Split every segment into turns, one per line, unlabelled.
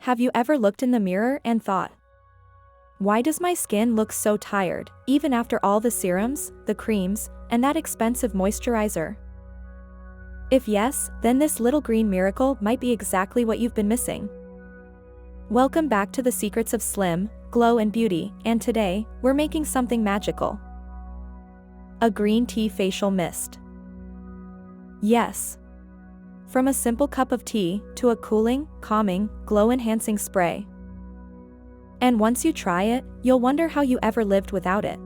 Have you ever looked in the mirror and thought, why does my skin look so tired, even after all the serums, the creams, and that expensive moisturizer? If yes, then this little green miracle might be exactly what you've been missing. Welcome back to the Secrets of Slim, Glow and Beauty, and today, we're making something magical. A green tea facial mist. Yes. From a simple cup of tea to a cooling, calming, glow-enhancing spray. And once you try it, you'll wonder how you ever lived without it.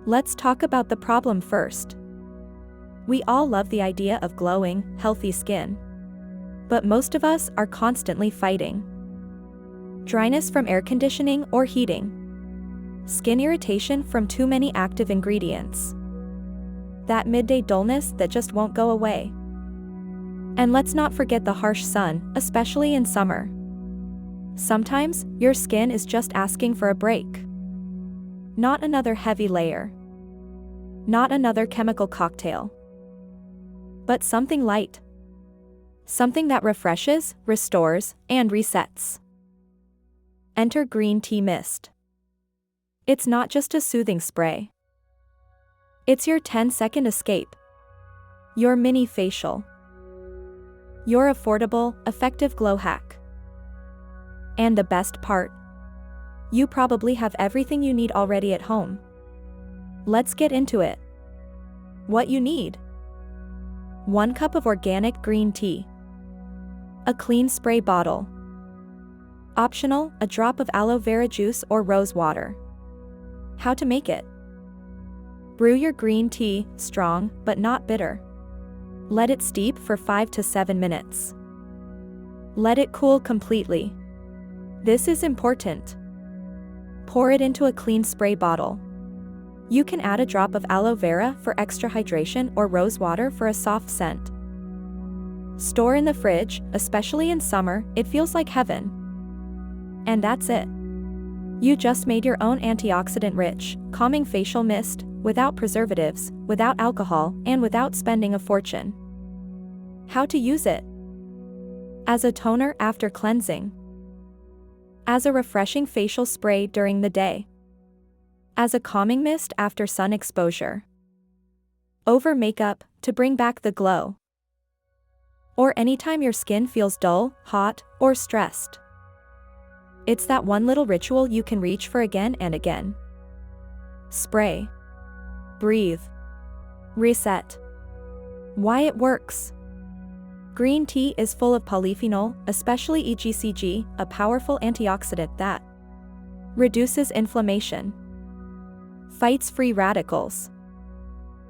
Let's talk about the problem first. We all love the idea of glowing, healthy skin. But most of us are constantly fighting dryness from air conditioning or heating, skin irritation from too many active ingredients, that midday dullness that just won't go away. And let's not forget the harsh sun, especially in summer. Sometimes, your skin is just asking for a break. Not another heavy layer. Not another chemical cocktail. But something light. Something that refreshes, restores, and resets. Enter green tea mist. It's not just a soothing spray. It's your 10-second escape. Your mini facial. Your affordable, effective glow hack. And the best part? You probably have everything you need already at home. Let's get into it. What you need: 1 cup of organic green tea. A clean spray bottle. Optional, a drop of aloe vera juice or rose water. How to make it: brew your green tea, strong, but not bitter. Let it steep for 5 to 7 minutes. Let it cool completely. This is important. Pour it into a clean spray bottle. You can add a drop of aloe vera for extra hydration or rose water for a soft scent. Store in the fridge, especially in summer, it feels like heaven. And that's it. You just made your own antioxidant-rich, calming facial mist, without preservatives, without alcohol, and without spending a fortune. How to use it: as a toner after cleansing. As a refreshing facial spray during the day. As a calming mist after sun exposure. Over makeup, to bring back the glow. Or anytime your skin feels dull, hot, or stressed. It's that one little ritual you can reach for again and again. Spray. Breathe. Reset. Why it works. Green tea is full of polyphenol, especially EGCG, a powerful antioxidant that reduces inflammation, fights free radicals,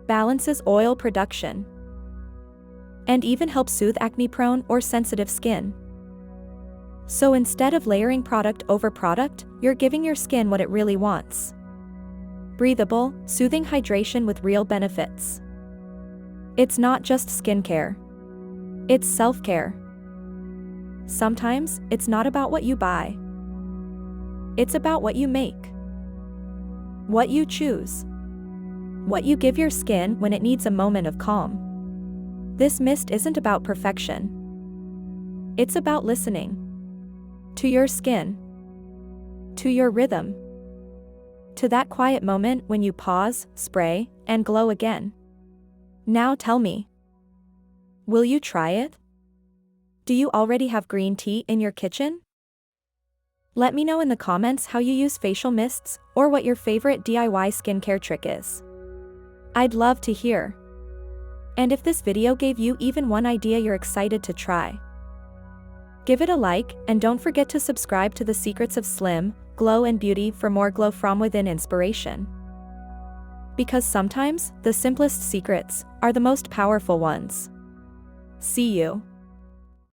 balances oil production, and even helps soothe acne-prone or sensitive skin. So instead of layering product over product, you're giving your skin what it really wants. Breathable, soothing hydration with real benefits. It's not just skincare. It's self-care. Sometimes, it's not about what you buy. It's about what you make. What you choose. What you give your skin when it needs a moment of calm. This mist isn't about perfection. It's about listening. To your skin. To your rhythm. To that quiet moment when you pause, spray, and glow again. Now tell me. Will you try it? Do you already have green tea in your kitchen? Let me know in the comments how you use facial mists, or what your favorite DIY skincare trick is. I'd love to hear. And if this video gave you even one idea you're excited to try, give it a like, and don't forget to subscribe to the Secrets of Slim, Glow and Beauty for more glow from within inspiration. Because sometimes, the simplest secrets are the most powerful ones. See you.